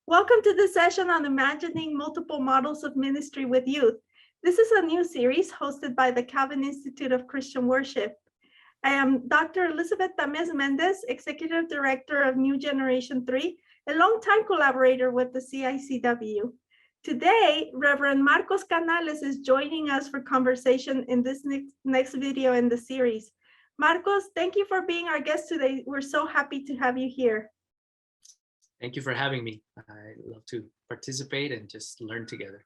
Welcome to the session on imagining multiple models of ministry with youth. This is a new series hosted by the Calvin Institute of Christian Worship. I am Dr. Elizabeth Tamez Méndez, Executive Director of New Generation 3, a longtime collaborator with the CICW. Today, Reverend Marcos Canales is joining us for conversation in this next video in the series. Marcos, thank you for being our guest today. We're so happy to have you here. Thank you for having me. I love to participate and just learn together.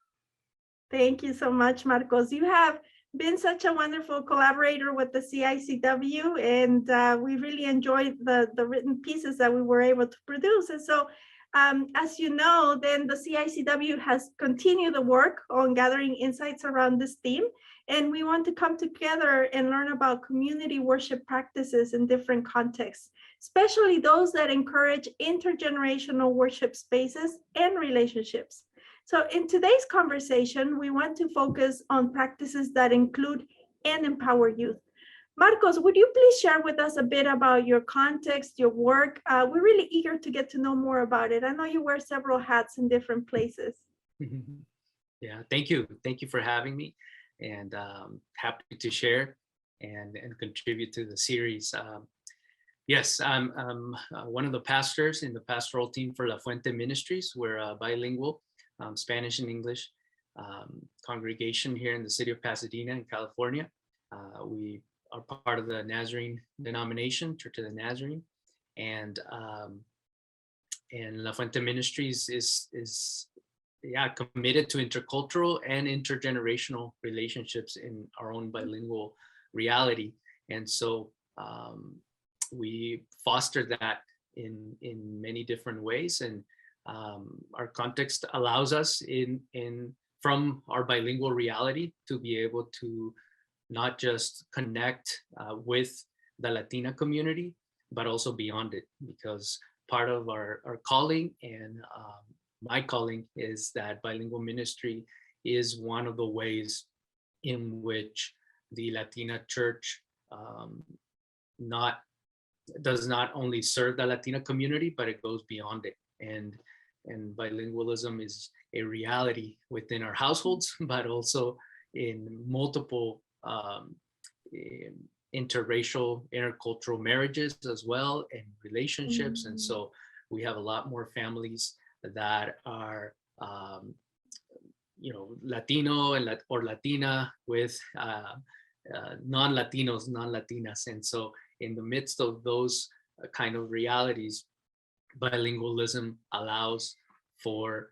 Thank you so much, Marcos. You have been such a wonderful collaborator with the CICW, and we really enjoyed the written pieces that we were able to produce. And so, as you know, then the CICW has continued the work on gathering insights around this theme. And we want to come together and learn about community worship practices in different contexts, especially those that encourage intergenerational worship spaces and relationships. So in today's conversation, we want to focus on practices that include and empower youth. Marcos, would you please share with us a bit about your context, your work? We're really eager to get to know more about it. I know you wear several hats in different places. Yeah, thank you. Thank you for having me, and happy to share and contribute to the series. Yes, I'm one of the pastors in the pastoral team for La Fuente Ministries. We're bilingual, Spanish and English congregation here in the city of Pasadena in California. We are part of the Nazarene denomination, Church of the Nazarene, and La Fuente Ministries is committed to intercultural and intergenerational relationships in our own bilingual reality. And so we foster that in many different ways, and our context allows us from our bilingual reality to be able to not just connect with the Latina community, but also beyond it, because part of our calling and my calling is that bilingual ministry is one of the ways in which the Latina church does not only serve the Latina community, but it goes beyond it. And bilingualism is a reality within our households, but also in multiple interracial, intercultural marriages as well, and relationships. And so we have a lot more families that are Latino or Latina with non-Latinos, non-Latinas. And so in the midst of those kind of realities, bilingualism allows for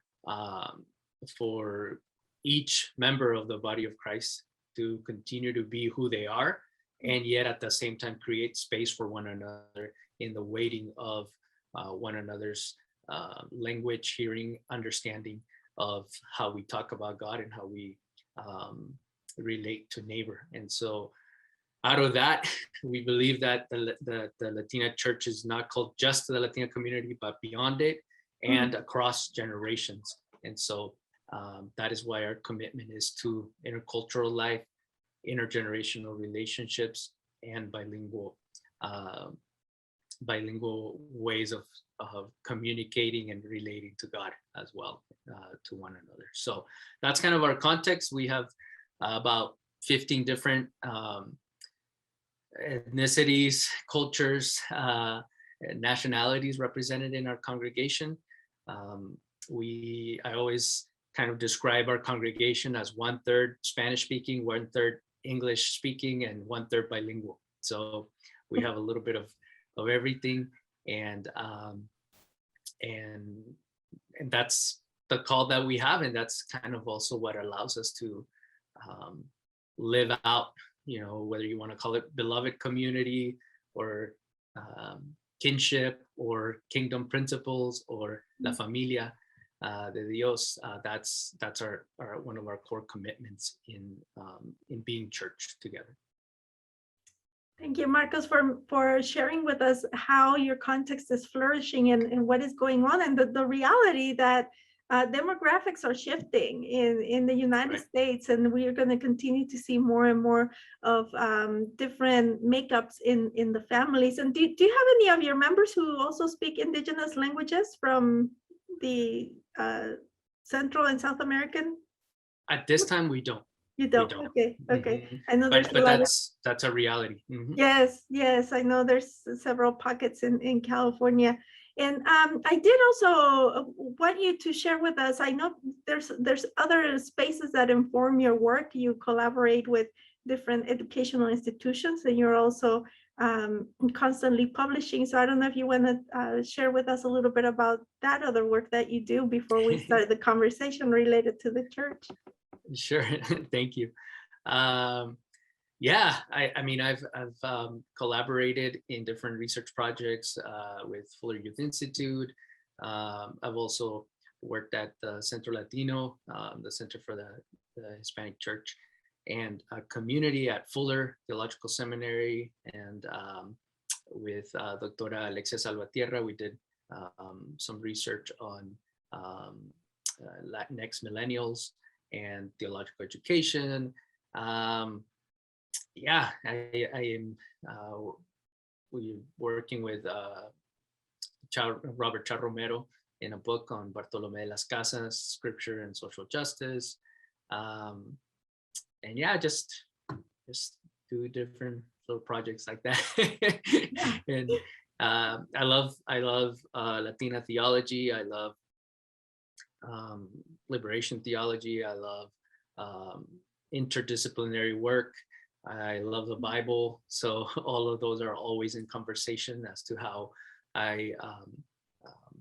each member of the body of Christ to continue to be who they are, and yet at the same time create space for one another in the waiting of one another's language, hearing, understanding of how we talk about God and how we relate to neighbor. And so out of that, we believe that the Latina church is not called just to the Latina community, but beyond it and across generations. And so that is why our commitment is to intercultural life, intergenerational relationships, and bilingual ways of communicating and relating to God as well, to one another. So that's kind of our context. We have about 15 different ethnicities, cultures, nationalities represented in our congregation. I always kind of describe our congregation as 1/3 Spanish speaking, 1/3 English speaking, and 1/3 bilingual. So we have a little bit of everything, and that's the call that we have, and that's kind of also what allows us to live out, whether you want to call it beloved community or kinship or kingdom principles or la familia de Dios. That's our one of our core commitments in being church together. Thank you, Marcos, for sharing with us how your context is flourishing and what is going on, and the reality that demographics are shifting in the United States, and we are going to continue to see more and more of different makeups in the families. And do you have any of your members who also speak indigenous languages from the Central and South American? At this time, we don't. You We don't? don't. Okay, okay. Mhm. I know there's But a lot of, that's a reality. yes, yes, I know there's several pockets in California. And I did also want you to share with us, I know there's other spaces that inform your work. You collaborate with different educational institutions, and you're also constantly publishing. So I don't know if you want to share with us a little bit about that other work that you do before we start the conversation related to the church. Sure. Thank you. Yeah, I mean, I've collaborated in different research projects with Fuller Youth Institute. I've also worked at the Centro Latino, the Center for the Hispanic Church, and a community at Fuller Theological Seminary. And with Doctora Alexia Salvatierra, we did some research on Latinx millennials and theological education. Yeah, I am we working with Robert Char Romero in a book on Bartolomé de las Casas, Scripture and Social Justice. And yeah, just do different little projects like that. And I love Latina theology. I love liberation theology. I love interdisciplinary work. I love the Bible. So all of those are always in conversation as to how I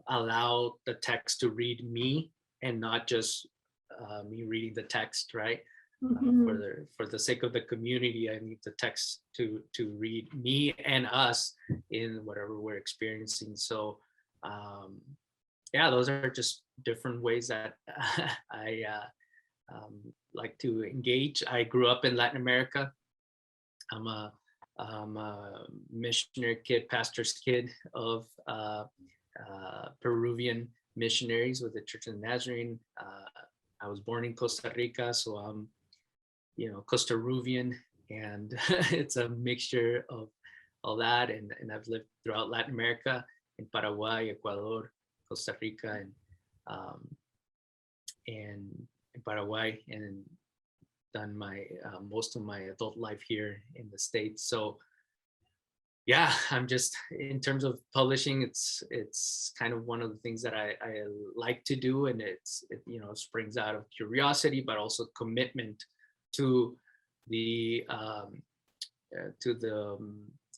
allow the text to read me and not just me reading the text, right? For the sake of the community, I need the text to read me and us in whatever we're experiencing. So yeah, those are just different ways that I like to engage. I grew up in Latin America. I'm a missionary kid, pastor's kid of Peruvian missionaries with the Church of the Nazarene. I was born in Costa Rica, so I'm, Costa Ruvian, and it's a mixture of all that. And I've lived throughout Latin America, in Paraguay, Ecuador, Costa Rica, and in Paraguay, and done my most of my adult life here in the States. So yeah, I'm just, in terms of publishing, it's kind of one of the things that I like to do, and it springs out of curiosity, but also commitment to the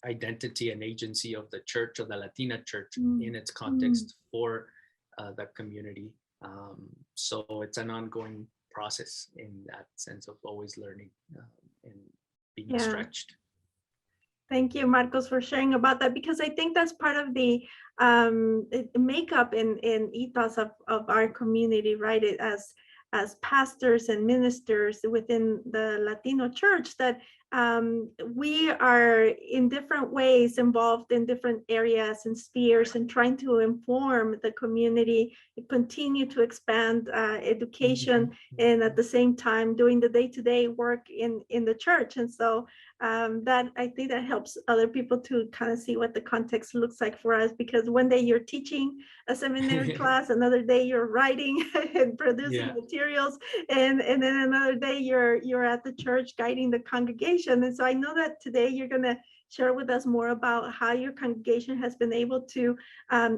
identity and agency of the church, of the Latina church, in its context for the community. So it's an ongoing process in that sense of always learning and being stretched. Thank you, Marcos, for sharing about that, because I think that's part of the makeup and ethos of our community, right? As pastors and ministers within the Latino church, that we are in different ways involved in different areas and spheres, and trying to inform the community, continue to expand education, and at the same time doing the day-to-day work in the church. And so that, I think that helps other people to kind of see what the context looks like for us, because one day you're teaching a seminary class, another day you're writing and producing materials, and then another day you're at the church guiding the congregation. And so I know that today you're going to share with us more about how your congregation has been able to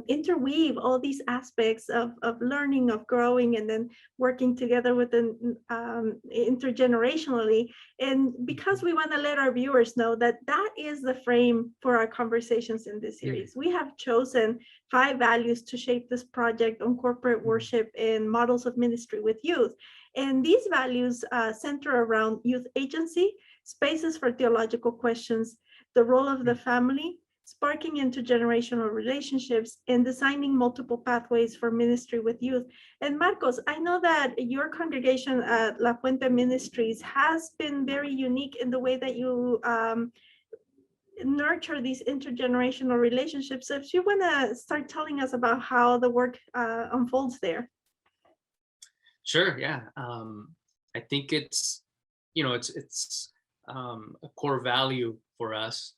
interweave all these aspects of learning, of growing, and then working together within intergenerationally. And because we want to let our viewers know that that is the frame for our conversations in this series, we have chosen 5 values to shape this project on corporate worship and models of ministry with youth. And these values center around youth agency, spaces for theological questions, the role of the family, sparking intergenerational relationships, and designing multiple pathways for ministry with youth. And Marcos, I know that your congregation at La Fuente Ministries has been very unique in the way that you nurture these intergenerational relationships. So if you want to start telling us about how the work unfolds there. Sure, yeah. I think it's a core value for us,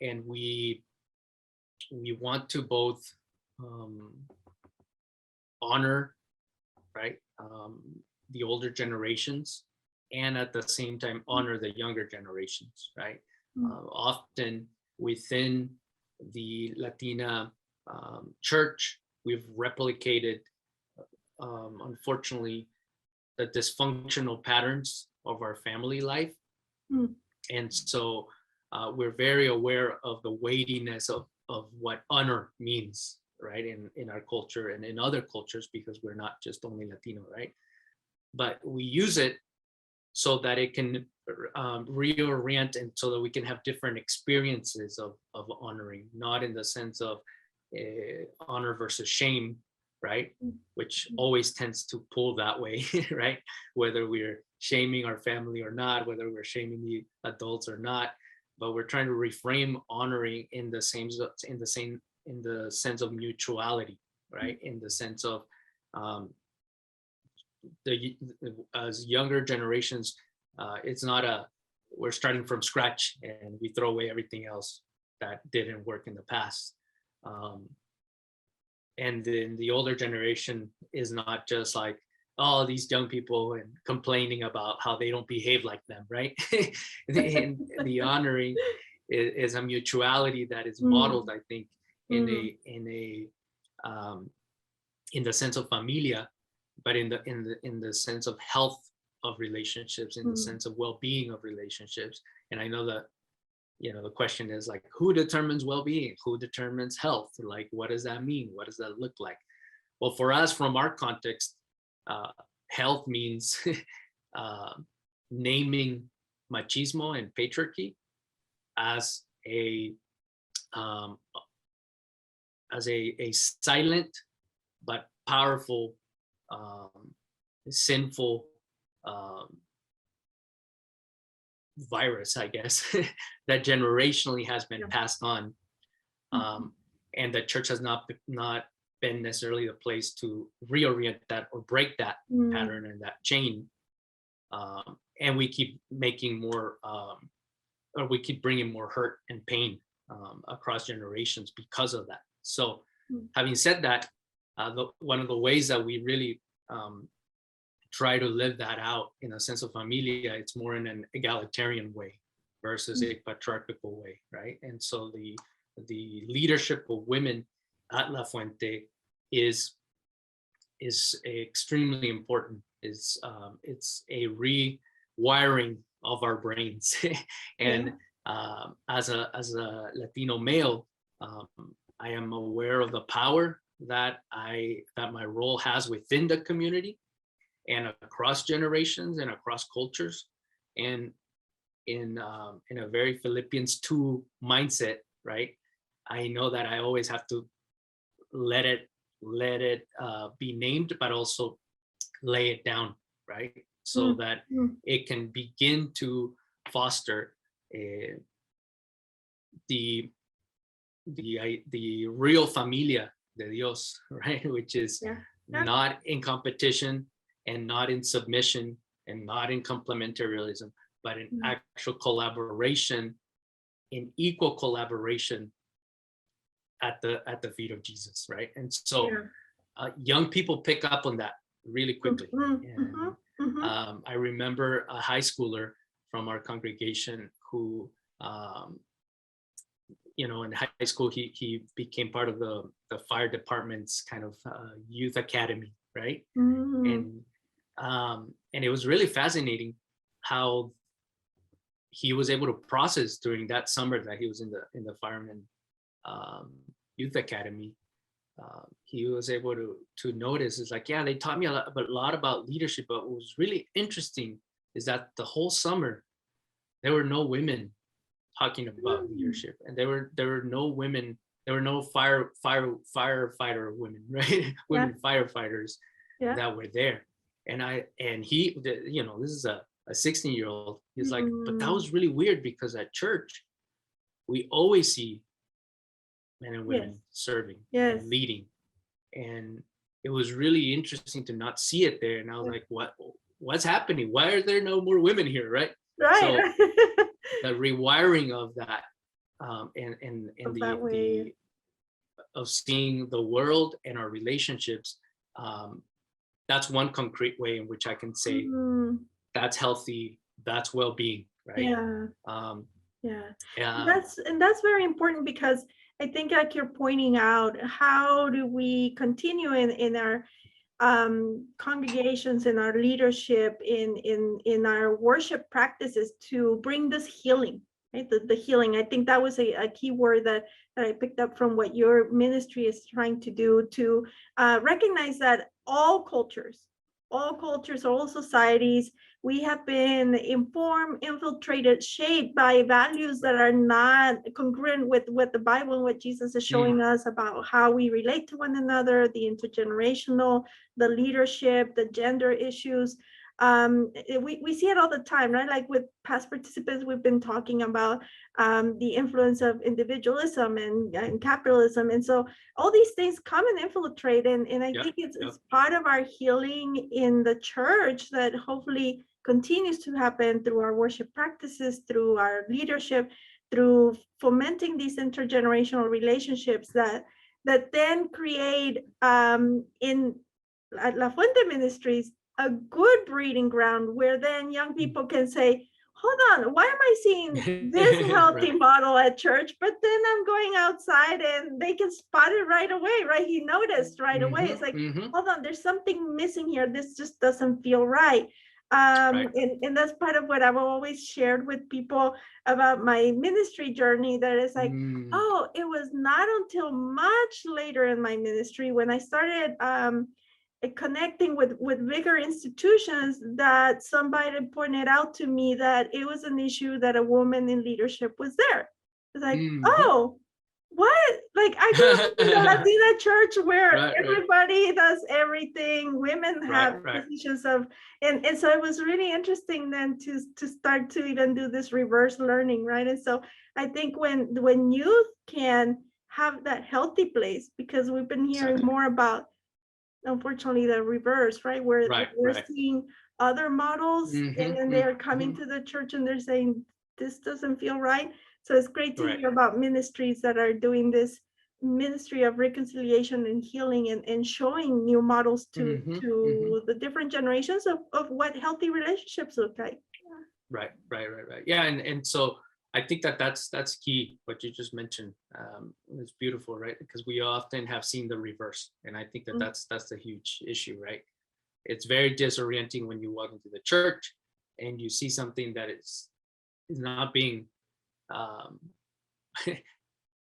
and we want to both honor, right, the older generations, and at the same time honor the younger generations, right? Often within the Latina church, we've replicated, unfortunately, the dysfunctional patterns of our family life. And so we're very aware of the weightiness of what honor means, right, in our culture and in other cultures, because we're not just only Latino, right? But we use it so that it can reorient, and so that we can have different experiences of honoring, not in the sense of honor versus shame, right? Which always tends to pull that way, right? Whether we're shaming our family or not, whether we're shaming the adults or not, but we're trying to reframe honoring in the sense of mutuality, right? In the sense of as younger generations, it's not we're starting from scratch and we throw away everything else that didn't work in the past. And then the older generation is not just like, oh, these young people, and complaining about how they don't behave like them, right? The honoring is a mutuality that is modeled, I think, in the sense of familia, but in the sense of health of relationships, in the sense of well-being of relationships. And I know that, the question is like, who determines well-being? Who determines health? Like, what does that mean? What does that look like? Well, for us, from our context, health means naming machismo and patriarchy as a silent but powerful, sinful virus, I guess, that generationally has been passed on, and the church has not been necessarily the place to reorient that or break that pattern and that chain, and we keep making more, or we keep bringing more hurt and pain across generations because of that. So, having said that, one of the ways that we really try to live that out in a sense of familia, it's more in an egalitarian way versus a patriarchal way, right? And so the leadership of women at La Fuente is extremely important. It's a rewiring of our brains, and as a Latino male, I am aware of the power that my role has within the community and across generations and across cultures, and in a very Philippians 2 mindset, right? I know that I always have to let it be named, but also lay it down, right? So that it can begin to foster the real familia de Dios, right? Which is not in competition and not in submission and not in complementarianism, but in actual collaboration, in equal collaboration at the feet of Jesus, right? And so young people pick up on that really quickly. And I remember a high schooler from our congregation who, in high school, he became part of the fire department's kind of youth academy, right? And it was really fascinating how he was able to process during that summer that he was in the fireman youth academy. He was able to notice, it's like, they taught me a lot about leadership, but what was really interesting is that the whole summer there were no women talking about leadership, and there were no women, there were no firefighter women, right? Women firefighters that were there. And he, this is a 16-year-old. He's like, but that was really weird, because at church we always see men and women serving and leading, and it was really interesting to not see it there. And I was like, what's happening? Why are there no more women here, right? So the rewiring of that, and of seeing the world and our relationships that's one concrete way in which I can say that's healthy, that's well-being, right? Yeah. Um, Yeah. yeah. That's very important, because I think, like you're pointing out, how do we continue in our congregations, in our leadership, in our worship practices, to bring this healing, right? The healing. I think that was a key word that I picked up from what your ministry is trying to do, to recognize that all cultures, all societies, we have been informed, infiltrated, shaped by values that are not congruent with what the Bible and what Jesus is showing us about how we relate to one another, the intergenerational, the leadership, the gender issues. We see it all the time, right? Like with past participants, we've been talking about the influence of individualism and capitalism. And so all these things come and infiltrate. And I think it's part of our healing in the church that hopefully continues to happen through our worship practices, through our leadership, through fomenting these intergenerational relationships that then create in at La Fuente Ministries a good breeding ground, where then young people can say, hold on, why am I seeing this healthy model at church, but then I'm going outside and they can spot it right away, right? He noticed right away. It's like, hold on, there's something missing here. This just doesn't feel right. And that's part of what I've always shared with people about my ministry journey, that is like, oh, it was not until much later in my ministry, when I started connecting with bigger institutions, that somebody pointed out to me that it was an issue that a woman in leadership was there. It's like, oh, what? Like, I grew up in a Latina church where everybody does everything. Women have positions of, and so it was really interesting then to start to even do this reverse learning, right? And so I think when youth can have that healthy place, because we've been hearing more about, unfortunately, the reverse, right? Where we're seeing other models, and then they're coming to the church and they're saying, this doesn't feel right. So it's great to hear about ministries that are doing this ministry of reconciliation and healing, and showing new models to the different generations of what healthy relationships look like. Right. Yeah, and so I think that's key, what you just mentioned. It's beautiful, right? Because we often have seen the reverse, and I think that's a huge issue, right? It's very disorienting when you walk into the church and you see something that is not being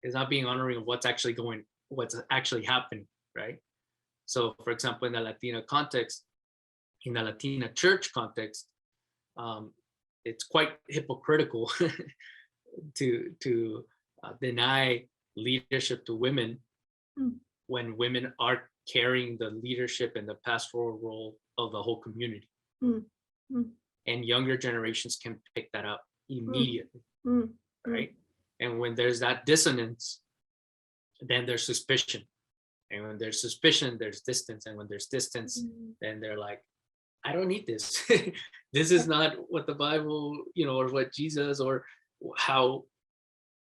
is not being honoring of what's actually happening, right? So, for example, in the Latina context, in the Latina church context, it's quite hypocritical to deny leadership to women when women are carrying the leadership and the pastoral role of the whole community. And younger generations can pick that up immediately, right? And when there's that dissonance, then there's suspicion. And when there's suspicion, there's distance. And when there's distance, then they're like, I don't need this. This is not what the Bible, or what Jesus, or how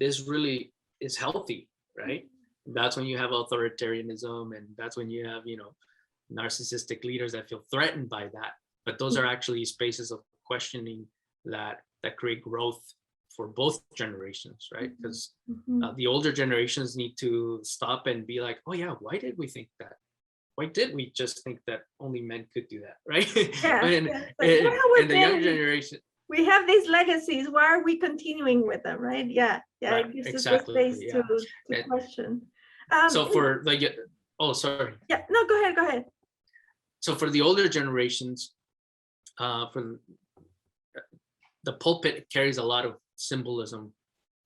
this really is healthy, right? That's when you have authoritarianism, and that's when you have, narcissistic leaders that feel threatened by that. But those are actually spaces of questioning that create growth for both generations, right? Because the older generations need to stop and be like, oh yeah, why did we think that? Why did we just think that only men could do that, right? And the younger generation, we have these legacies. Why are we continuing with them, right? It gives us the space to question. So for the sorry. Yeah, no, go ahead. So for the older generations, for the pulpit carries a lot of symbolism.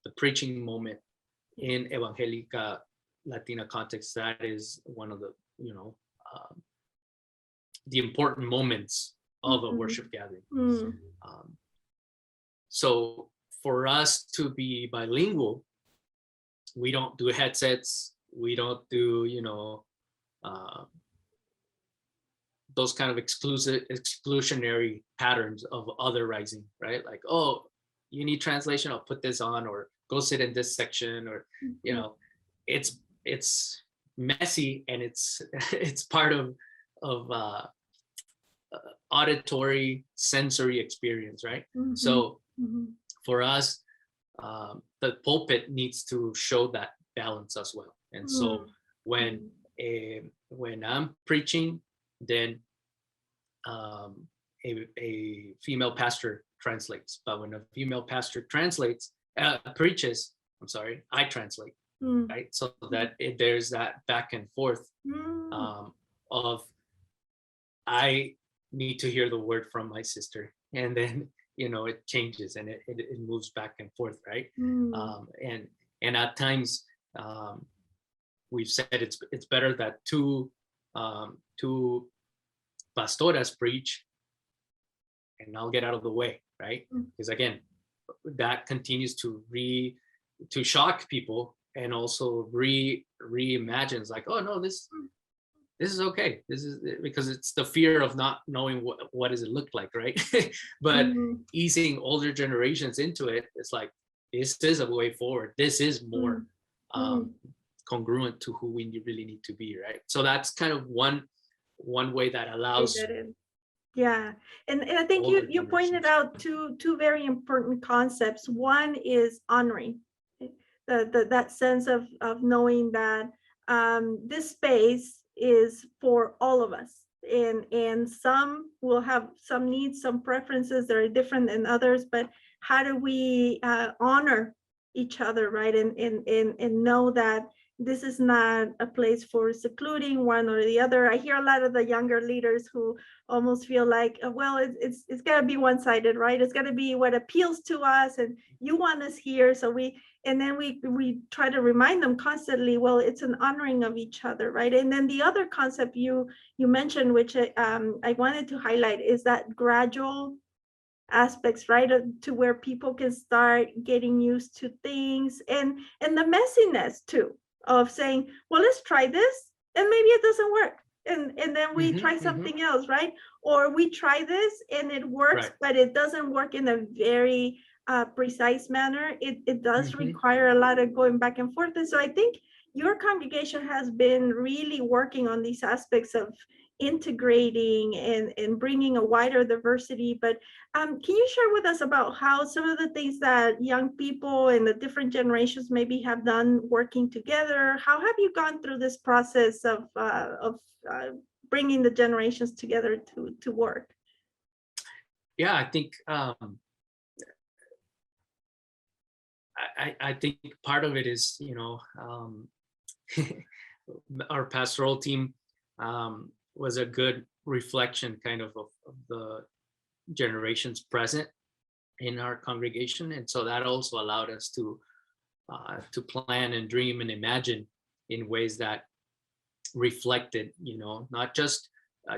The preaching moment in Evangelica Latina context, that is one of the the important moments of a worship gathering. So for us to be bilingual, we don't do headsets, we don't do those kind of exclusionary patterns of otherizing, right? Like, oh, you need translation, I'll put this on, or go sit in this section, or it's messy, and it's part of auditory sensory experience, right? Mhm. So Mhm. for us, the pulpit needs to show that balance as well. And so when I'm preaching, then a female pastor translates. But when a female pastor preaches, I'm sorry, I translate, Mm. right? So that there's that back and forth Mm. of I need to hear the word from my sister, and then it changes and it moves back and forth, right? Mm. And at times we've said it's better that two pastoras preach, and I'll get out of the way, right? Mm. Because again, that continues to shock people, and also reimagines, like, oh no, this is okay. This is because it's the fear of not knowing what does it look like, right? But Mhm. easing older generations into it, it's like, this is a way forward. This is more Mm. congruent to who we really need to be, right? So that's kind of one way that I allows get it. Yeah, and I think older you pointed generations. out two very important concepts. One is honoring that sense of knowing that this space is for all of us, and some will have some needs, some preferences that are different than others, but how do we honor each other, right? And know that this is not a place for secluding one or the other. I hear a lot of the younger leaders who almost feel like, well, it's got to be one-sided, right? It's got to be what appeals to us, and you want us here, so we try to remind them constantly, well, it's an honoring of each other, right? And then the other concept you mentioned, which I wanted to highlight, is that gradual aspects, right, to where people can start getting used to things, and the messiness too of saying, well, let's try this, and maybe it doesn't work, and then we try something else, right? Or we try this and it works, Right. but it doesn't work in a very precise manner. It does require a lot of going back and forth. And so I think your congregation has been really working on these aspects of integrating and bringing a wider diversity. But can you share with us about how some of the things that young people and the different generations maybe have done working together? How have you gone through this process of bringing the generations together to work? Yeah, I think I think part of it is, our pastoral team was a good reflection kind of the generations present in our congregation, and so that also allowed us to plan and dream and imagine in ways that reflected, not just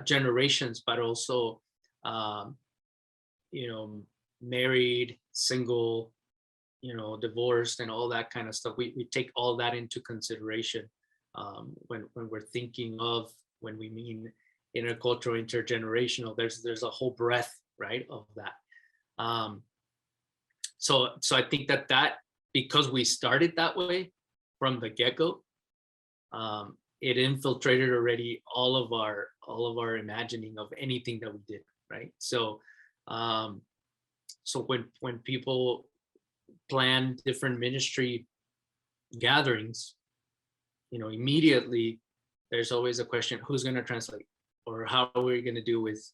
generations, but also married, single, divorced, and all that kind of stuff. We take all that into consideration when we're thinking of, when we mean intercultural, intergenerational. There's a whole breadth, right, of that. So I think that because we started that way from the get-go, it infiltrated already all of our imagining of anything that we did, right? So when people plan different ministry gatherings, immediately there's always a question: who's going to translate, or how are we going to do with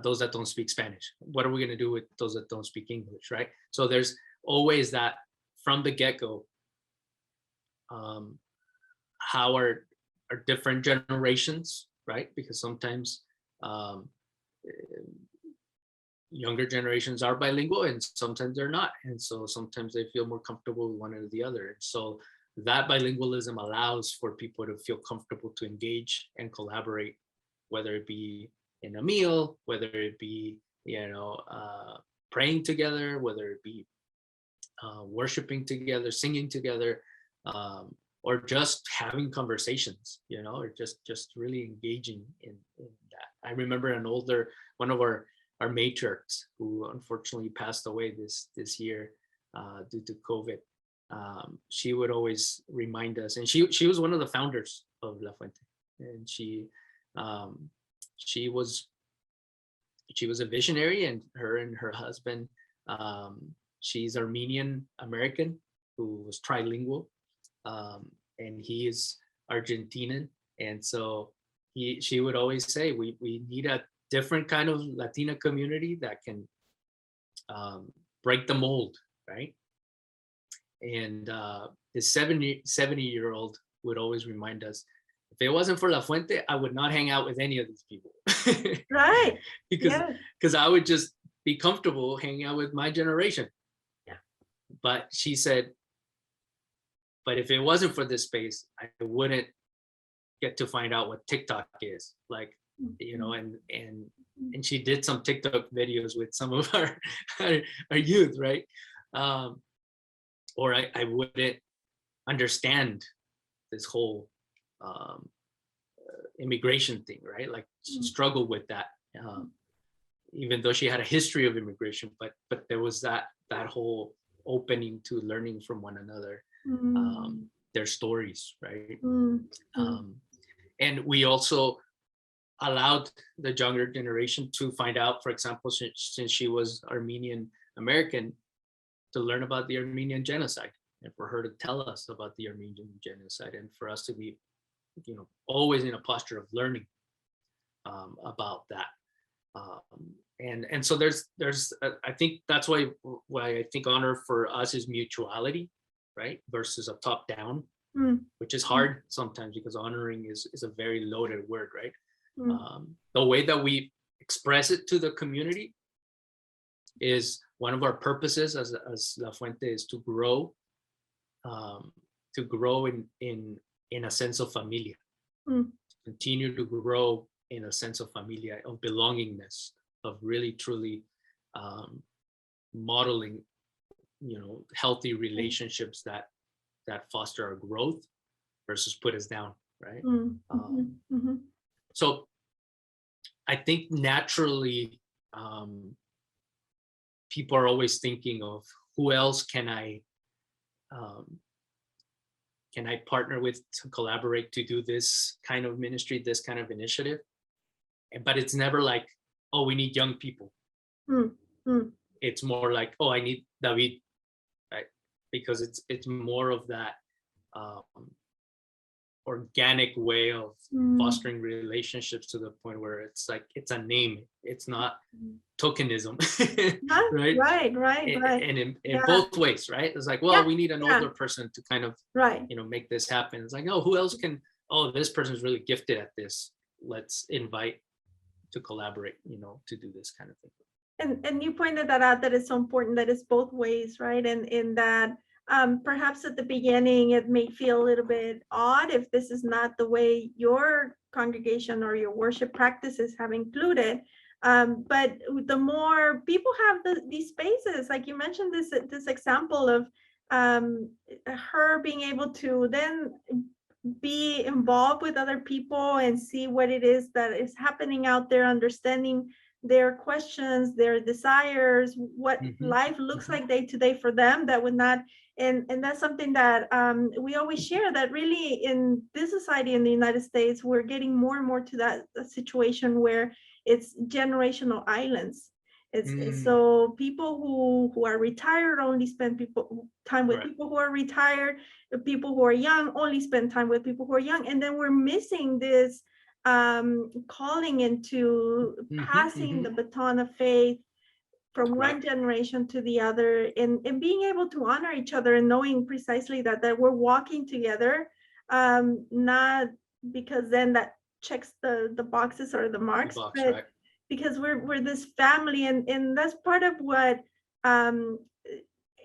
those that don't speak Spanish? What are we going to do with those that don't speak English, right? So there's always that from the get-go. How are different generations, right? Because sometimes younger generations are bilingual and sometimes they're not, and so sometimes they feel more comfortable with one or the other. And so that bilingualism allows for people to feel comfortable to engage and collaborate, whether it be in a meal, whether it be praying together, whether it be worshiping together, singing together, or just having conversations, or just really engaging in that. I remember one of our matriarchs, who unfortunately passed away this year due to COVID. She would always remind us, and she was one of the founders of La Fuente, and she was a visionary, and her husband, she's Armenian American who was trilingual, and he is Argentinian, and so she would always say we need a different kind of Latina community that can break the mold, right? And this 70-year-old would always remind us, if it wasn't for La Fuente, I would not hang out with any of these people. Right. because I would just be comfortable hanging out with my generation. Yeah. But she said, but if it wasn't for this space, I wouldn't get to find out what TikTok is like, you know, and she did some TikTok videos with some of our youth, right? Or I wouldn't understand this whole immigration thing, right? Like she struggled with that, even though she had a history of immigration, but there was that whole opening to learning from one another, their stories, right? And we also allowed the younger generation to find out, for example, since she was Armenian American, to learn about the Armenian genocide, and for her to tell us about the Armenian genocide, and for us to be, you know, always in a posture of learning about that. And so there's I think that's why I think honor for us is mutuality, right? Versus a top down, which is hard sometimes because honoring is a very loaded word, right? The way that we express it to the community is one of our purposes as La Fuente is to grow in a sense of familia, continue to grow in a sense of familia, of belongingness, of really truly modeling, you know, healthy relationships that foster our growth versus put us down, right? So I think naturally people are always thinking of who else can I partner with to collaborate to do this kind of ministry, this kind of initiative. But it's never like, oh, we need young people. It's more like, oh, I need David, right? Because it's more of that organic way of fostering relationships to the point where it's like it's a name, it's not tokenism. Right. And in both ways, right? It's like, well, we need an older person to kind of you know, make this happen. It's like, oh, who else can, oh, this person's really gifted at this, let's invite to collaborate, you know, to do this kind of thing. And you pointed that out, that it's so important that it's both ways, right? And in that perhaps at the beginning it may feel a little bit odd if this is not the way your congregation or your worship practices have included, but the more people have these spaces, like you mentioned this example of her being able to then be involved with other people and see what it is that is happening out there, understanding their questions, their desires, what life looks like day to day for them, that would not, and that's something that we always share, that really in this society in the United States, we're getting more and more to that situation where it's generational islands. It's so people who are retired only spend time with people who are retired, the people who are young only spend time with people who are young, and then we're missing this calling into passing the baton of faith from one generation to the other, and being able to honor each other and knowing precisely that we're walking together, not because then that checks the boxes or the marks, but because we're this family, and that's part of what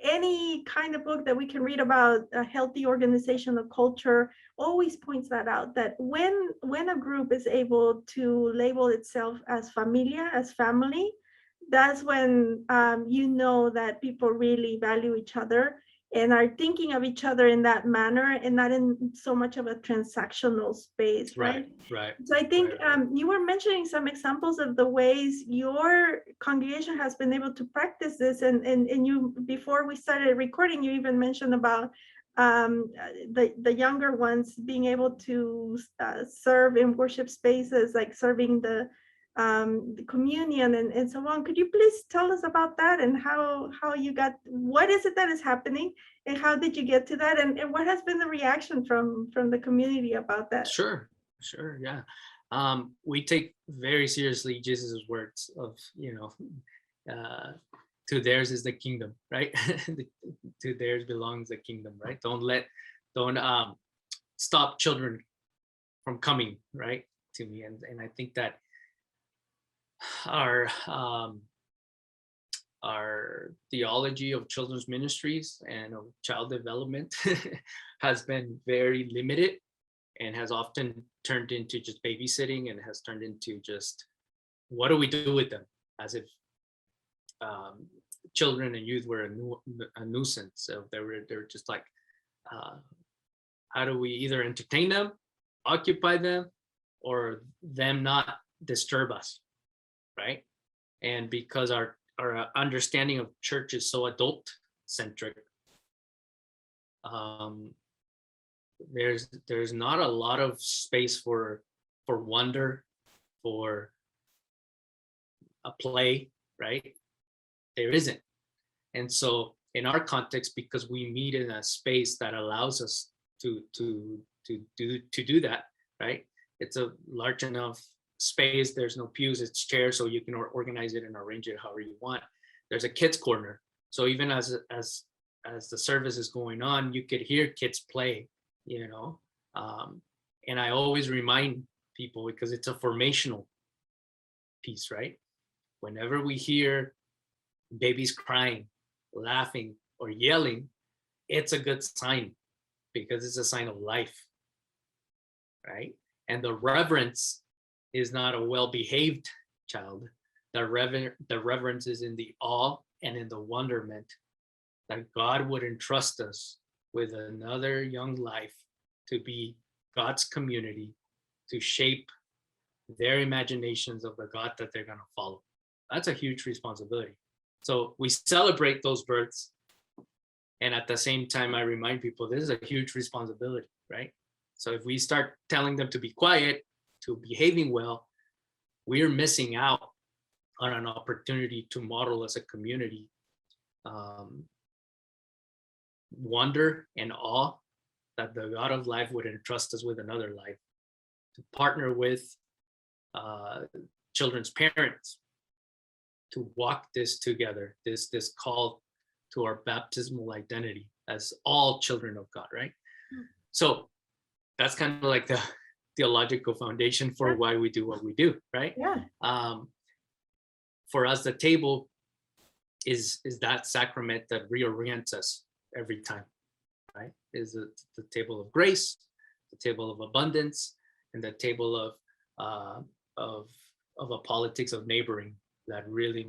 any kind of book that we can read about a healthy organizational culture always points that out, that when a group is able to label itself as familia, as family, that's when you know that people really value each other and are thinking of each other in that manner, and not in so much of a transactional space, right? So I think you were mentioning some examples of the ways your congregation has been able to practice this, and you, before we started recording, you even mentioned about the younger ones being able to serve in worship spaces, like serving the communion and so on. Could you please tell us about that and how you got, what is it that is happening and how did you get to that, and what has been the reaction from the community about that? Sure, yeah. We take very seriously Jesus' words of, to theirs is the kingdom, right? To theirs belongs the kingdom, right? Don't stop children from coming, right, to me. And I think that our theology of children's ministries and of child development has been very limited and has often turned into just babysitting, and has turned into just, what do we do with them? As if children and youth were a nuisance. So they're just like, how do we either entertain them, occupy them, or them not disturb us, right? And because our understanding of church is so adult centric, there's not a lot of space for wonder, for a play, right? There isn't. And so in our context, because we meet in a space that allows us to do that, right? It's a large enough space. There's no pews, it's chairs, so you can organize it and arrange it however you want. There's a kids corner, so even as the service is going on, you could hear kids play, and I always remind people, because it's a formational piece, right? Whenever we hear babies crying, laughing, or yelling, it's a good sign, because it's a sign of life, right? And the reverence is not a well-behaved child. The reverence is in the awe and in the wonderment that God would entrust us with another young life to be God's community, to shape their imaginations of the God that they're going to follow. That's a huge responsibility. So we celebrate those births, and at the same time, I remind people this is a huge responsibility, right? So if we start telling them to be quiet, to behaving well, we're missing out on an opportunity to model as a community wonder and awe that the God of life would entrust us with another life, to partner with children's parents to walk this together, this call to our baptismal identity as all children of God, right? So that's kind of like the theological foundation for why we do what we do, right? Yeah. For us, the table is that sacrament that reorients us every time, right? Is the table of grace, the table of abundance, and the table of a politics of neighboring that really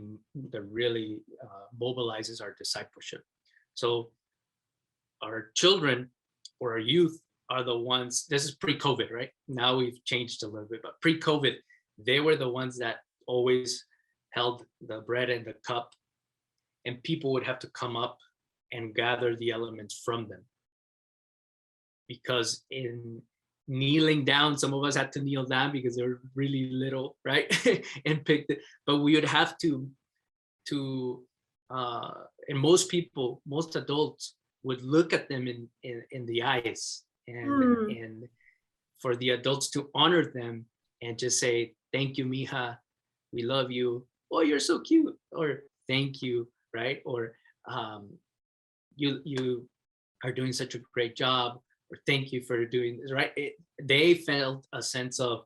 mobilizes our discipleship. So our children or our youth are the ones, this is pre-COVID, right? Now we've changed a little bit, but pre-COVID, they were the ones that always held the bread and the cup, and people would have to come up and gather the elements from them. Because in kneeling down, some of us had to kneel down because they were really little, right? And picked it, but we would have to and most adults would look at them in the eyes, and for the adults to honor them and just say, thank you, mija, we love you, oh, you're so cute, or thank you, right? Or you are doing such a great job, or thank you for doing this, right? They felt a sense of,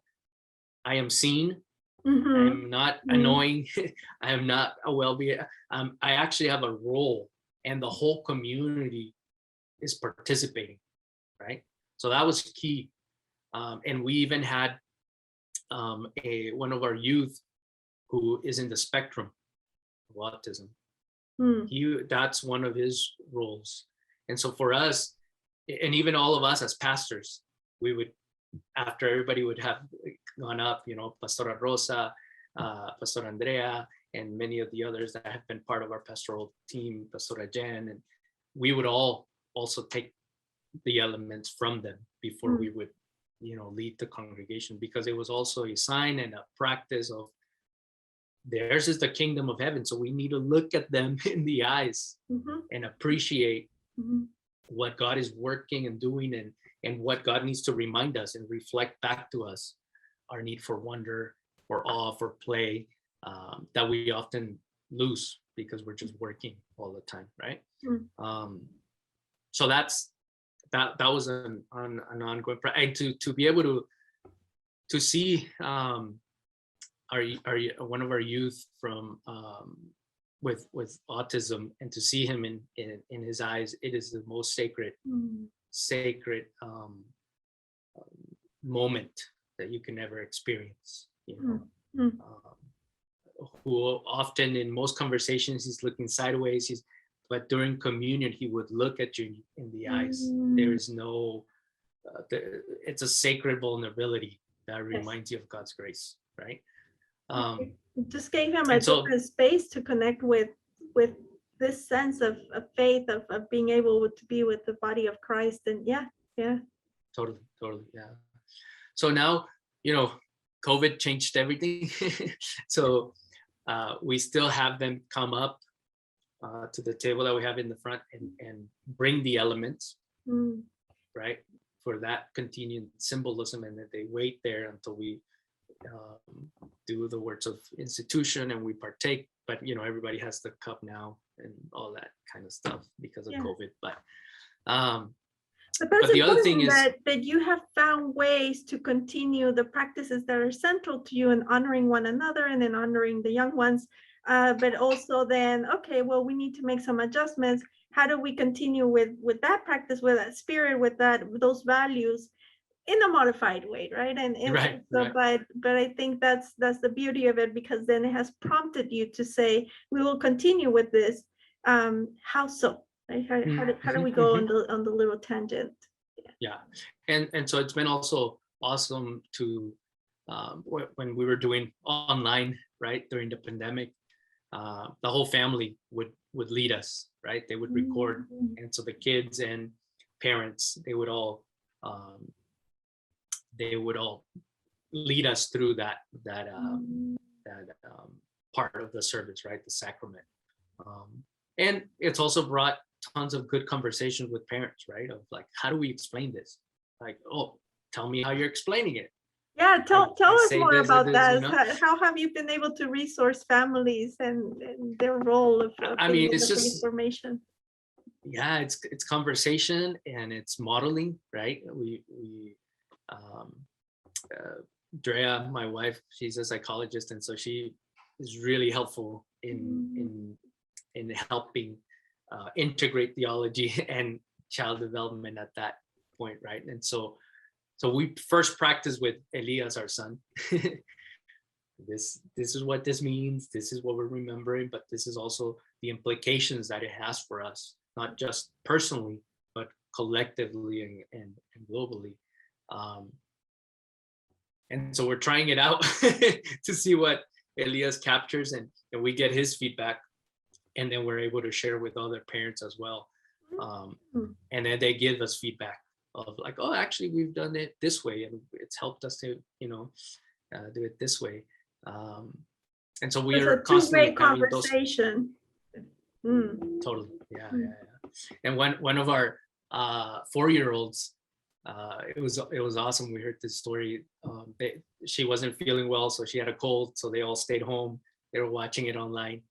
I am seen, I am not annoying, I am not a well-being, I actually have a role, and the whole community is participating, right? So that was key. And we even had one of our youth who is in the spectrum of autism. That's one of his roles. And so for us, and even all of us as pastors, we would, after everybody would have gone up, Pastora Rosa, Pastor Andrea, and many of the others that have been part of our pastoral team, Pastora Jen, and we would all also take the elements from them before we would, lead the congregation, because it was also a sign and a practice of theirs is the kingdom of heaven. So we need to look at them in the eyes and appreciate what God is working and doing, and what God needs to remind us and reflect back to us, our need for wonder, for awe, for play, that we often lose because we're just working all the time, right? So that was an ongoing and to be able to see one of our youth from with autism, and to see him in his eyes, it is the most sacred moment that you can ever experience, who often in most conversations he's looking sideways, but during communion he would look at you in the eyes. There is no it's a sacred vulnerability that reminds you of God's grace, right? It just gave him a different space to connect with this sense of faith, of being able to be with the body of Christ. And totally, yeah. So now, COVID changed everything. So we still have them come up to the table that we have in the front and bring the elements, right, for that continued symbolism, and that they wait there until we do the words of institution and we partake. But everybody has the cup now and all that kind of stuff because of COVID. But the other thing is that you have found ways to continue the practices that are central to you, and honoring one another and then honoring the young ones, but also then, okay, well, we need to make some adjustments. How do we continue with that practice, with that spirit, with those values in a modified way, right? But I think that's the beauty of it, because then it has prompted you to say, we will continue with this. How so? Right? How do we go on the little tangent? Yeah, and so it's been also awesome to when we were doing online, right, during the pandemic, the whole family would lead us, right? They would record, and so the kids and parents, they would all lead us through that part of the service, right, the sacrament. And it's also brought tons of good conversations with parents, right, of like, how do we explain this? Like, oh, tell me how you're explaining it. Yeah, tell us more about that. How have you been able to resource families and their role of it's just formation? Yeah, it's conversation and it's modeling, right? Drea, my wife, she's a psychologist, and so she is really helpful in helping integrate theology and child development at that point, right? And so we first practice with Elias, our son. This is what this means. This is what we're remembering, but this is also the implications that it has for us, not just personally, but collectively and globally. And so we're trying it out to see what Elias captures, and we get his feedback, and then we're able to share with other parents as well. And then they give us feedback of like, oh, actually we've done it this way, and it's helped us to do it this way. And so we are constantly having conversation. Totally, yeah. And one of our 4-year-olds, it was awesome. We heard this story. She wasn't feeling well, so she had a cold, so they all stayed home. They were watching it online,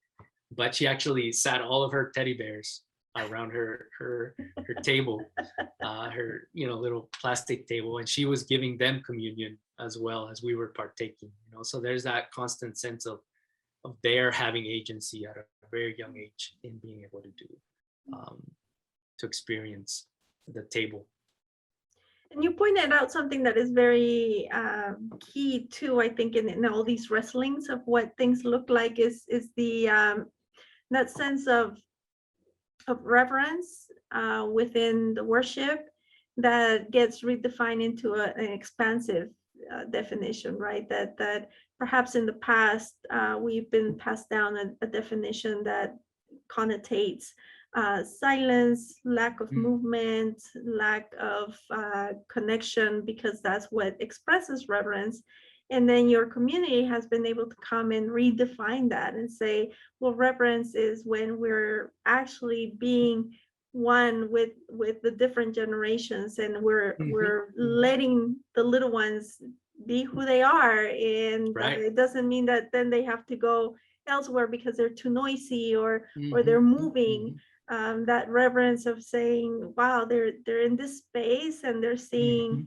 but she actually sat all of her teddy bears around her table, her little plastic table, and she was giving them communion as well as we were partaking. So there's that constant sense of their having agency at a very young age in being able to do to experience the table. And you pointed out something that is very key too, I think, in all these wrestlings of what things look like is the that sense of reverence within the worship that gets redefined into an expansive definition, right? That perhaps in the past we've been passed down a definition that connotates silence, lack of Mm. movement, lack of connection, because that's what expresses reverence. And then your community has been able to come and redefine that and say, well, reverence is when we're actually being one with the different generations, and we're letting the little ones be who they are. And Right. it doesn't mean that then they have to go elsewhere because they're too noisy or they're Mhm. moving. That reverence of saying, wow, they're in this space and they're seeing Mhm.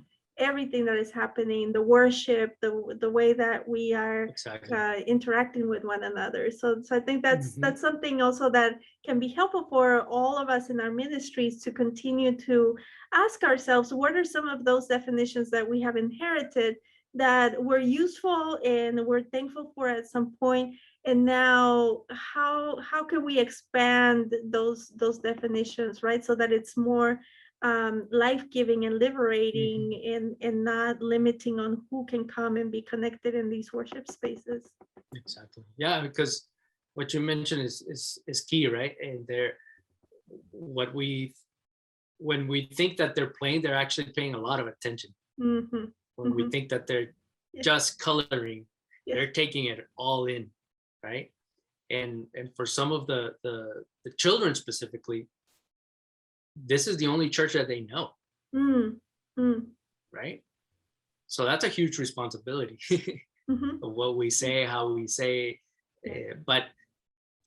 everything that is happening, the worship, the way that we are Exactly. interacting with one another. So I think that's Mhm. something also that can be helpful for all of us in our ministries to continue to ask ourselves, what are some of those definitions that we have inherited that were useful and we're thankful for at some point, and now how can we expand those definitions, right, so that it's more life-giving and liberating, Mhm. and not limiting on who can come and be connected in these worship spaces. Exactly. Yeah, because what you mentioned is key, right? And they're what we when we think that they're playing, they're actually paying a lot of attention. Mm-hmm. When we Mm-hmm. think that they're Yeah. just coloring, Yeah. they're taking it all in, right? And for some of the children specifically, this is the only church that they know, Mm-hmm. right? So that's a huge responsibility Mm-hmm. of what we say, how we say. Yeah. But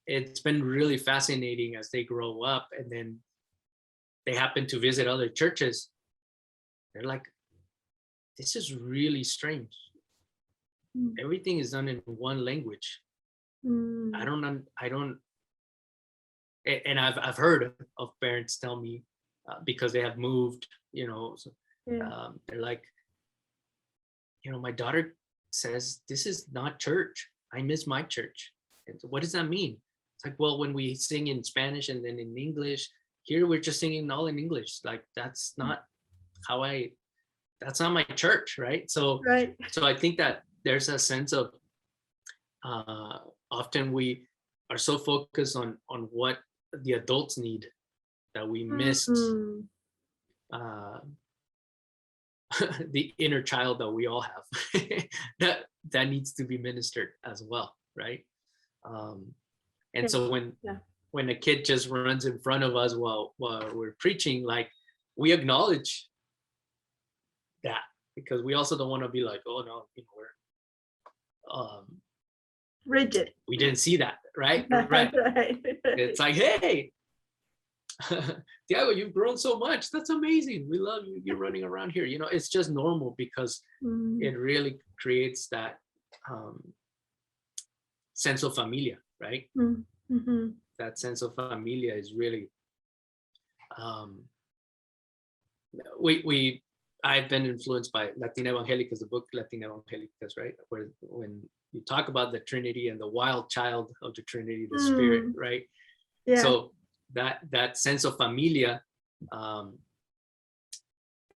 it's been really fascinating as they grow up and then they happen to visit other churches. They're like, this is really strange. Everything is done in one language. Mm-hmm. I don't, and I've heard of parents tell me because they have moved, so, Yeah. they're like, my daughter says this is not church. I miss my church. And so what does that mean? It's like, well, when we sing in Spanish and then in English, here we're just singing all in English. Like that's not how that's not my church, right? So Right. I think that there's a sense of often we are so focused on what the adults need that we missed Mm-hmm. uh, the inner child that we all have that needs to be ministered as well, right? um, and Yeah. so Yeah. when a kid just runs in front of us while we're preaching, like we acknowledge that, because we also don't want to be like, oh no, Rigid. we didn't see that, right? Right. Right. It's like, hey, Diego, you've grown so much. That's amazing. We love you. You're running around here. It's just normal because it really creates that sense of familia, right? Mm-hmm. That sense of familia is really um, we I've been influenced by Latina Evangelicas, the book Latina Evangelicas, right? Where when you talk about the Trinity and the wild child of the Trinity, the Spirit, right? Yeah. So that sense of familia, um,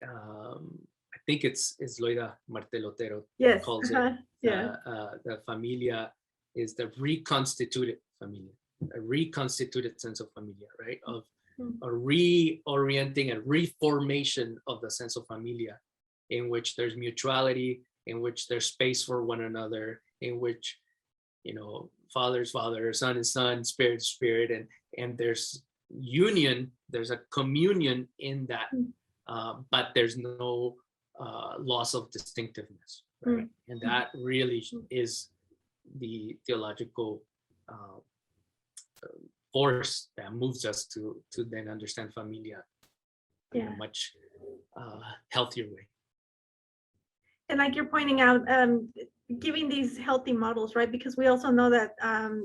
I think it's Loida Martelotero Yes. calls Uh-huh. it Yeah. the familia is the reconstituted familia, a reconstituted sense of familia, right? Of a reorienting and reformation of the sense of familia, in which there's mutuality, in which there's space for one another, in which father is father, son is son, spirit is spirit, and there's union, there's a communion in that, but there's no loss of distinctiveness, right? And that really is the theological force that moves us to then understand familia in a much healthier way. And like you're pointing out, giving these healthy models, right? Because we also know that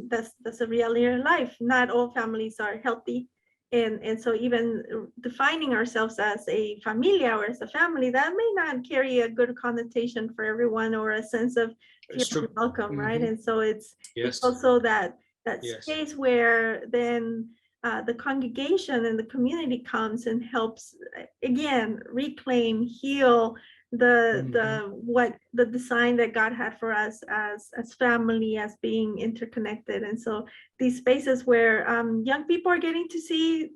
that's a reality in life. Not all families are healthy. And so even defining ourselves as a familia or as a family, that may not carry a good connotation for everyone, or a sense of feeling welcome, right? And so it's also that space where then the congregation and the community comes and helps, again, reclaim, heal, what the design that God had for us as family, as being interconnected. And so these spaces where young people are getting to see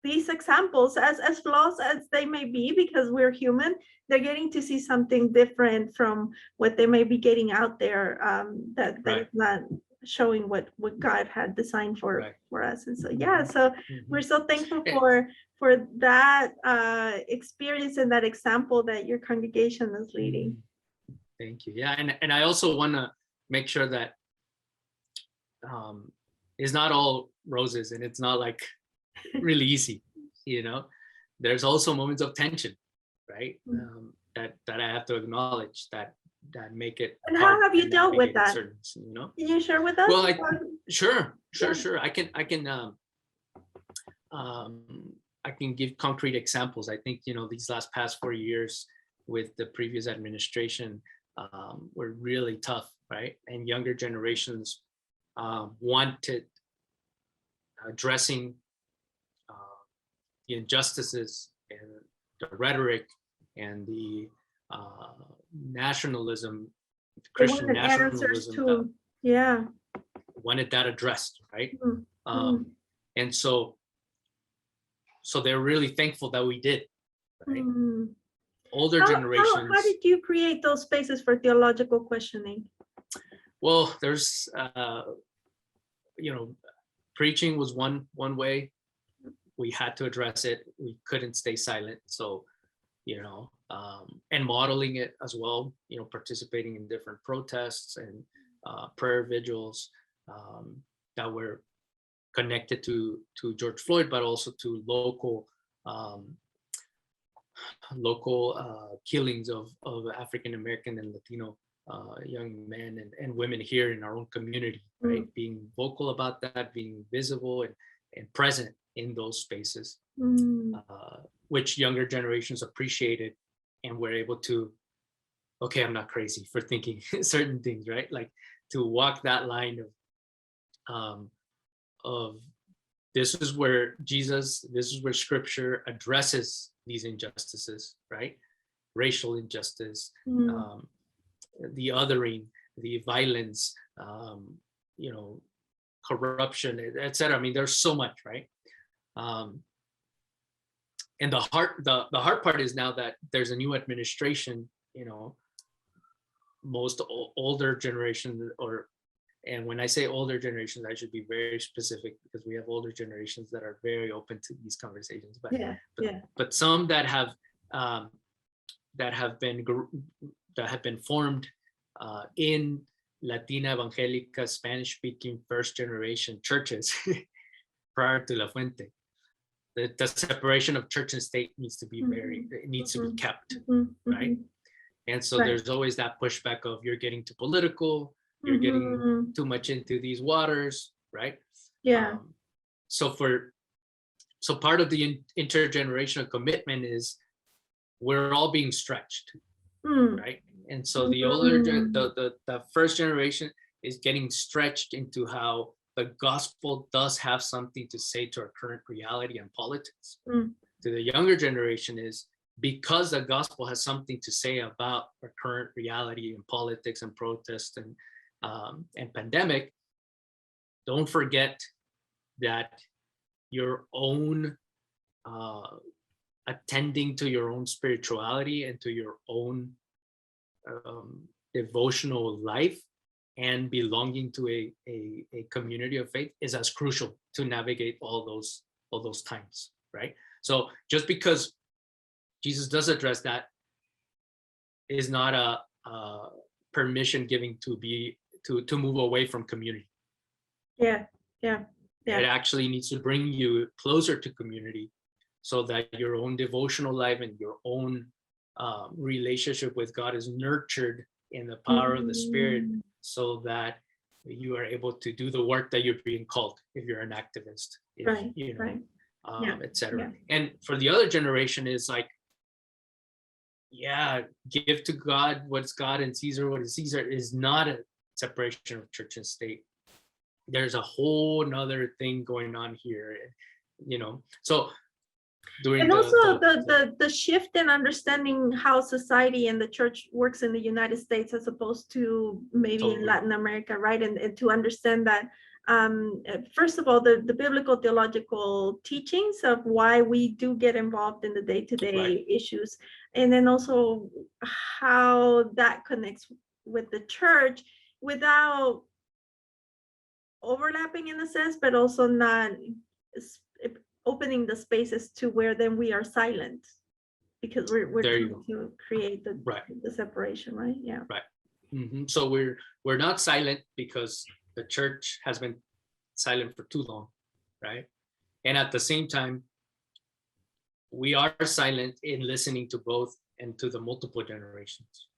these examples, as flawed as they may be, because we're human, they're getting to see something different from what they may be getting out there, that is not showing what God had designed for us. And so so we're so thankful for that experience and that example that your congregation is leading. Thank you. Yeah, and I also want to make sure that it's not all roses, and it's not like really easy. There's also moments of tension, right? That I have to acknowledge that make it. And how have you dealt with that? Can you share with us? Well, sure. I can give concrete examples. I think these past 4 years with the previous administration were really tough, right? And younger generations wanted addressing the injustices and the rhetoric and the nationalism, Christian nationalism. Wanted that addressed, right? And so they're really thankful that we did, right? Older generations. How did you create those spaces for theological questioning? Well, there's preaching was one way. We had to address it. We couldn't stay silent. So, and modeling it as well, participating in different protests and prayer vigils that were connected to George Floyd, but also to local killings of African American and Latino young men and women here in our own community, right? Being vocal about that, being visible and present in those spaces, which younger generations appreciated and were able to, okay, I'm not crazy for thinking certain things, right? Like to walk that line of this is where scripture addresses these injustices, right? Racial injustice, the othering, the violence, corruption, etc. I mean, there's so much, right? And the hard part is now that there's a new administration, most older generation, and when I say older generations, I should be very specific because we have older generations that are very open to these conversations, but some that have been formed in Latina Evangelica Spanish-speaking first generation churches prior to La Fuente. The separation of church and state needs to be kept, right? And so there's always that pushback of you're getting too political, you're getting too much into these waters, right? So part of the intergenerational commitment is we're all being stretched, right? And so the older, the first generation is getting stretched into how the gospel does have something to say to our current reality and politics. To the younger generation is because the gospel has something to say about our current reality and politics and protest and pandemic. Don't forget that your own attending to your own spirituality and to your own devotional life and belonging to a community of faith is as crucial to navigate all those times, right? So just because Jesus does address that is not a permission giving to move away from community. Yeah. It actually needs to bring you closer to community so that your own devotional life and your own relationship with God is nurtured in the power of the Spirit, so that you are able to do the work that you're being called if you're an activist, etc. And for the other generation is like, give to God what's God and Caesar what is Caesar is not a separation of church and state. There's a whole nother thing going on here, So during And also the shift in understanding how society and the church works in the United States as opposed to maybe in Latin America, right? And to understand that, first of all, the biblical theological teachings of why we do get involved in the day-to-day issues, and then also how that connects with the church without overlapping in a sense, but also not opening the spaces to where then we are silent because we're trying to create the separation, right? Yeah. Right. Mm-hmm. So we're not silent because the church has been silent for too long, right? And at the same time, we are silent in listening to both and to the multiple generations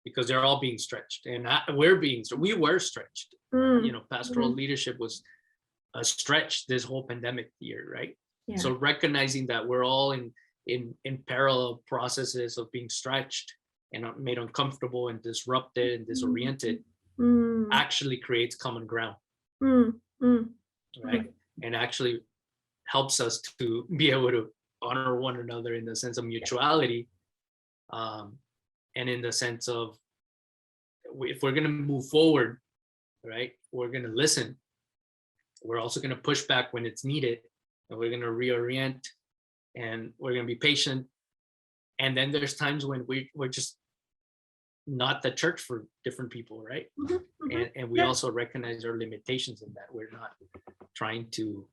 because they're all being stretched, and we were stretched. You know, pastoral leadership was stretched this whole pandemic year, right? Yeah. So recognizing that we're all in parallel processes of being stretched and made uncomfortable and disrupted and disoriented actually creates common ground, right? And actually helps us to be able to honor one another in the sense of mutuality, and in the sense of if we're going to move forward, right, we're going to listen. We're also going to push back when it's needed, and we're going to reorient, and we're going to be patient. And then there's times when we're just not the church for different people, right? And we also recognize our limitations in that we're not trying to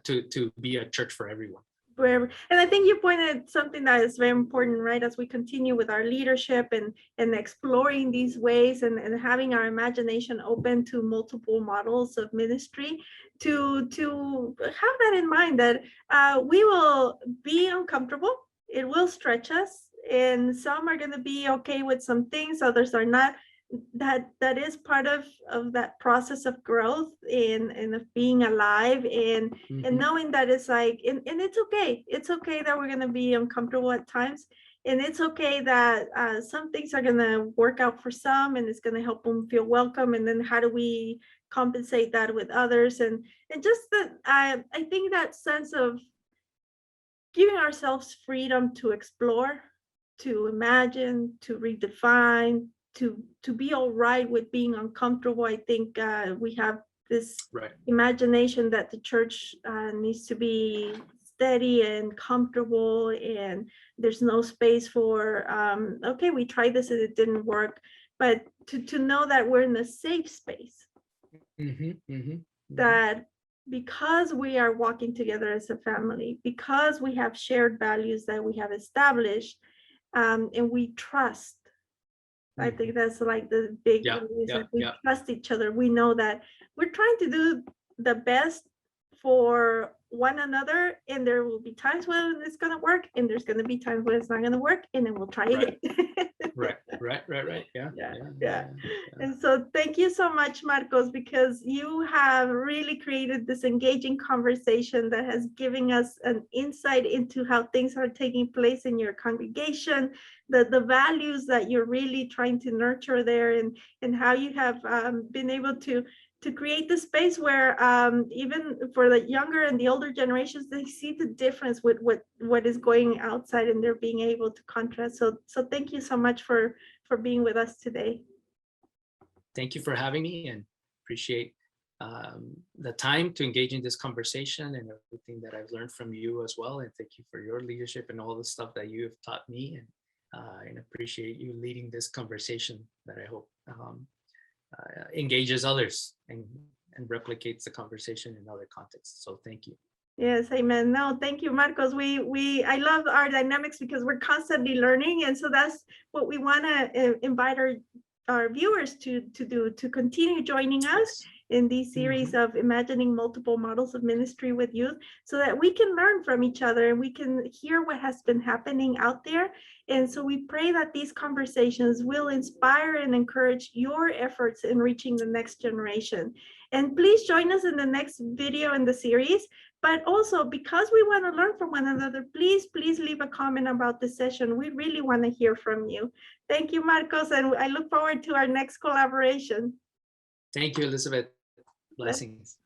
to be a church for everyone. And I think you pointed something that is very important, right? As we continue with our leadership and exploring these ways and having our imagination open to multiple models of ministry, to have that in mind that we will be uncomfortable. It will stretch us, and some are going to be okay with some things, others are not. That is part of that process of growth and of being alive and knowing that it's like and it's okay that we're going to be uncomfortable at times, and it's okay that some things are going to work out for some and it's going to help them feel welcome, and then how do we compensate that with others, and just that I think that sense of giving ourselves freedom to explore, to imagine, to redefine, to be all right with being uncomfortable. I think we have this imagination that the church needs to be steady and comfortable, and there's no space for okay, we tried this and it didn't work, but to know that we're in a safe space, that because we are walking together as a family, because we have shared values that we have established, and we trust. I think that's like the big reason. We trust each other. We know that we're trying to do the best for one another, and there will be times when it's going to work, and there's going to be times when it's not going to work, and then we'll try again. Right. Yeah. And so thank you so much, Marcos, because you have really created this engaging conversation that has given us an insight into how things are taking place in your congregation, the values that you're really trying to nurture there, and how you have been able to create the space where even for the younger and the older generations, they see the difference with what is going outside, and they're being able to contrast. So thank you so much for being with us today. Thank you for having me, and appreciate the time to engage in this conversation and everything that I've learned from you as well. And thank you for your leadership and all the stuff that you have taught me, and appreciate you leading this conversation that I hope engages others and replicates the conversation in other contexts. So thank you. Yes, amen. No, thank you, Marcos. I love our dynamics because we're constantly learning, and so that's what we want to invite our viewers to do, to continue joining us in these series of imagining multiple models of ministry with youth, so that we can learn from each other and we can hear what has been happening out there. And so we pray that these conversations will inspire and encourage your efforts in reaching the next generation. And please join us in the next video in the series. But also, because we want to learn from one another, please leave a comment about this session. We really want to hear from you. Thank you, Marcos, and I look forward to our next collaboration. Thank you, Elizabeth. Blessings.